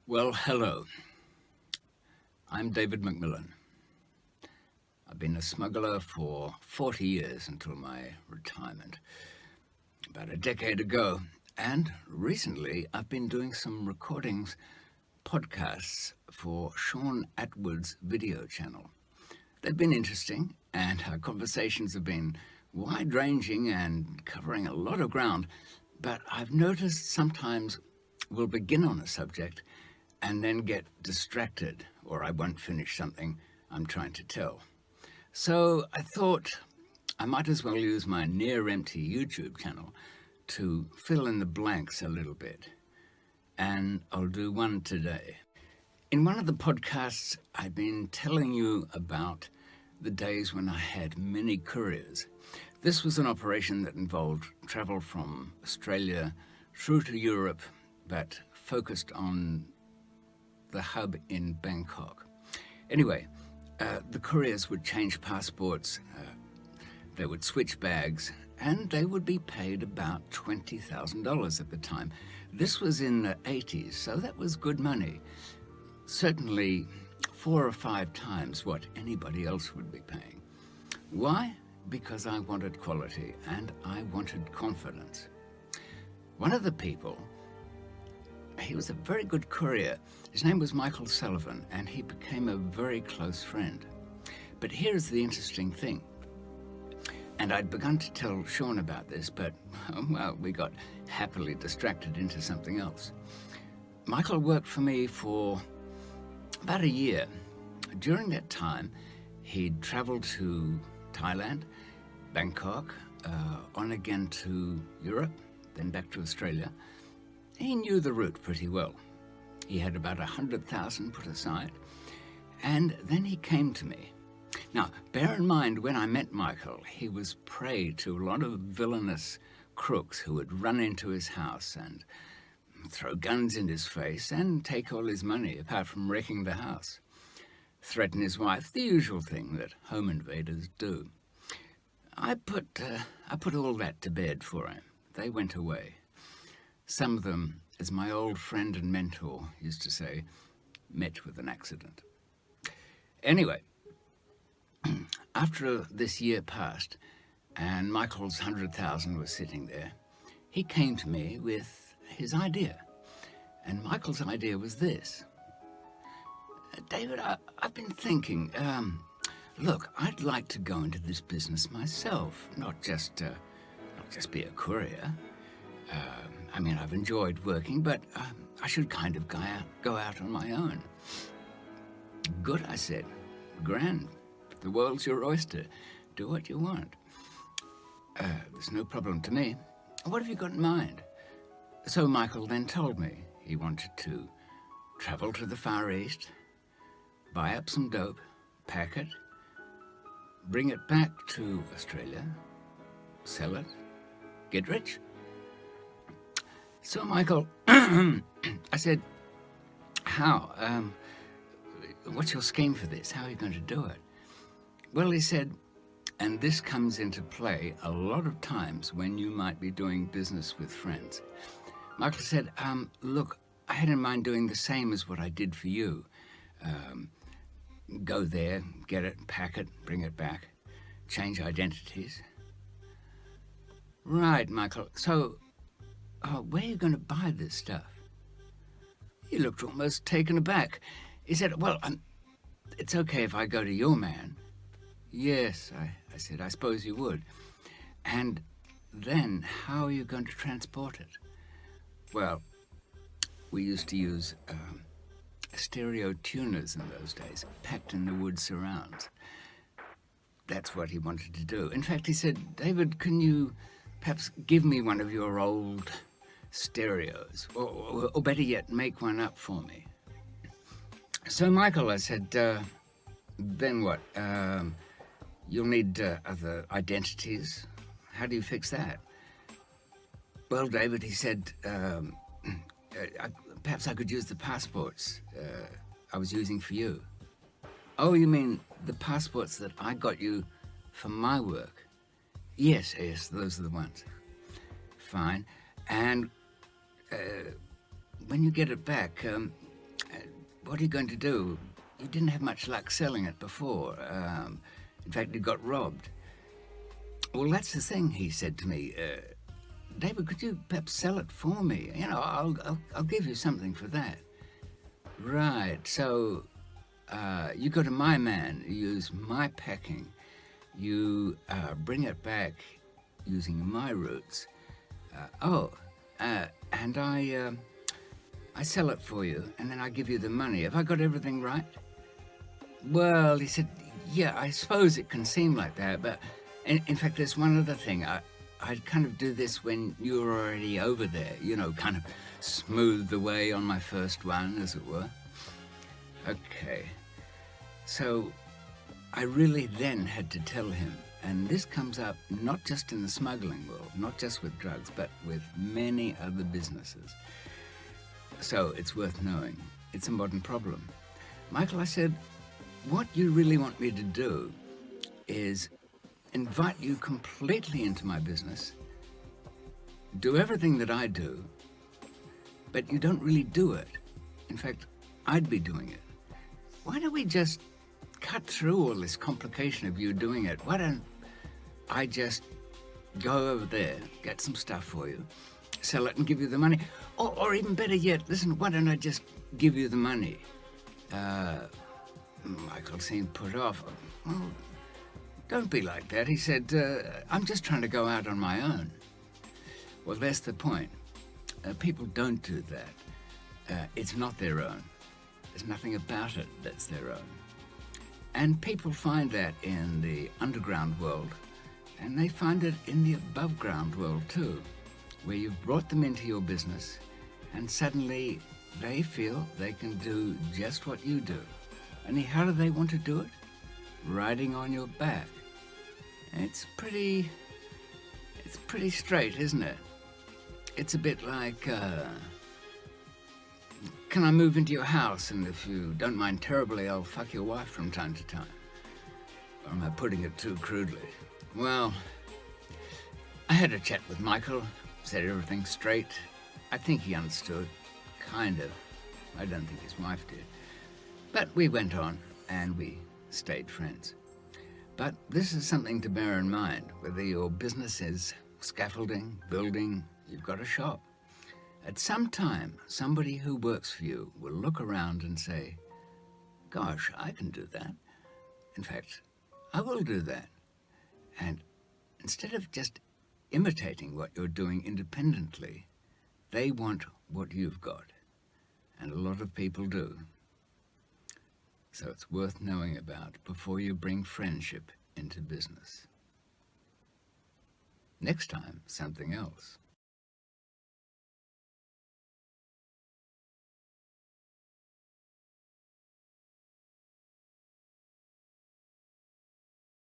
Well, hello. I'm David McMillan. I've been a smuggler for 40 years until my retirement, about a decade ago. And recently, I've been doing some recordings, podcasts for Shaun Attwood's video channel. They've been interesting, and our conversations have been wide-ranging and covering a lot of ground. But I've noticed sometimes we'll begin on a subject and then get distracted, or I won't finish something I'm trying to tell. So I thought I might as well use my near-empty YouTube channel to fill in the blanks a little bit, and I'll do one today. In one of the podcasts, I've been telling you about the days when I had many couriers. This was an operation that involved travel from Australia through to Europe, but focused on the hub in Bangkok. Anyway, the couriers would change passports, they would switch bags, and they would be paid about $20,000 at the time. This was in the 80s, so that was good money. Certainly 4 or 5 times what anybody else would be paying. Why? Because I wanted quality and I wanted confidence. One of the people, he was a very good courier. His name was Michael Sullivan, and he became a very close friend. But here's the interesting thing. And I'd begun to tell Shaun about this, but, well, we got happily distracted into something else. Michael worked for me for about a year. During that time, he'd traveled to Thailand, Bangkok, on again to Europe, then back to Australia. He knew the route pretty well. He had about 100,000 put aside, and then he came to me. Now, bear in mind, when I met Michael, he was prey to a lot of villainous crooks who would run into his house and throw guns in his face and take all his money, apart from wrecking the house. Threaten his wife, the usual thing that home invaders do. I put all that to bed for him. They went away. Some of them, as my old friend and mentor used to say, met with an accident. Anyway, after this year passed and Michael's 100,000 was sitting there, he came to me with his idea. And Michael's idea was this. David, I've been thinking, look, I'd like to go into this business myself, not just be a courier. I mean, I've enjoyed working, but I should kind of go out on my own. Good, I said. Grand. The world's your oyster. Do what you want. There's no problem to me. What have you got in mind? So Michael then told me he wanted to travel to the Far East, buy up some dope, pack it, bring it back to Australia, sell it, get rich. So Michael, I said, how? What's your scheme for this? How are you going to do it? Well, he said, and this comes into play a lot of times when you might be doing business with friends. Michael said, look, I had in mind doing the same as what I did for you. Go there, get it, pack it, bring it back, change identities. Right, Michael. So, where are you going to buy this stuff? He looked almost taken aback. He said, well, it's okay if I go to your man. Yes, I said, I suppose you would. And then how are you going to transport it? Well, we used to use stereo tuners in those days, packed in the wood surrounds. That's what he wanted to do. In fact, he said, David, can you perhaps give me one of your old stereos? Or better yet, make one up for me. So, Michael, I said, then what? You'll need other identities. How do you fix that? Well, David, he said, perhaps I could use the passports I was using for you. Oh, you mean the passports that I got you for my work? Yes, those are the ones. Fine. And when you get it back, what are you going to do? You didn't have much luck selling it before. In fact, you got robbed. Well, that's the thing, he said to me. David, could you perhaps sell it for me? You know, I'll give you something for that. Right, so you go to my man, you use my packing, you bring it back using my routes. And I sell it for you, and then I give you the money. Have I got everything right? Well, he said, yeah, I suppose it can seem like that, but in fact, there's one other thing. I'd kind of do this when you were already over there, you know, kind of smooth the way on my first one, as it were. Okay, so I really then had to tell him, and this comes up not just in the smuggling world, not just with drugs, but with many other businesses. So it's worth knowing. It's a modern problem. Michael, I said, what you really want me to do is invite you completely into my business, do everything that I do, but you don't really do it. In fact, I'd be doing it. Why don't we just cut through all this complication of you doing it? Why don't I just go over there, get some stuff for you, sell it and give you the money? Or even better yet, listen, why don't I just give you the money? Michael seemed put off. Well, don't be like that. He said, I'm just trying to go out on my own. Well, that's the point. People don't do that. It's not their own. There's nothing about it that's their own. And people find that in the underground world, and they find it in the above ground world too, where you've brought them into your business, and suddenly they feel they can do just what you do. Only how do they want to do it? Riding on your back. It's pretty straight, isn't it? It's a bit like, can I move into your house, and if you don't mind terribly, I'll fuck your wife from time to time? Or am I putting it too crudely? Well, I had a chat with Michael, said everything straight. I think he understood, kind of. I don't think his wife did. But we went on, and we stayed friends. But this is something to bear in mind, whether your business is scaffolding, building, you've got a shop. At some time, somebody who works for you will look around and say, gosh, I can do that. In fact, I will do that. And instead of just imitating what you're doing independently, they want what you've got. And a lot of people do. So it's worth knowing about before you bring friendship into business. Next time, something else.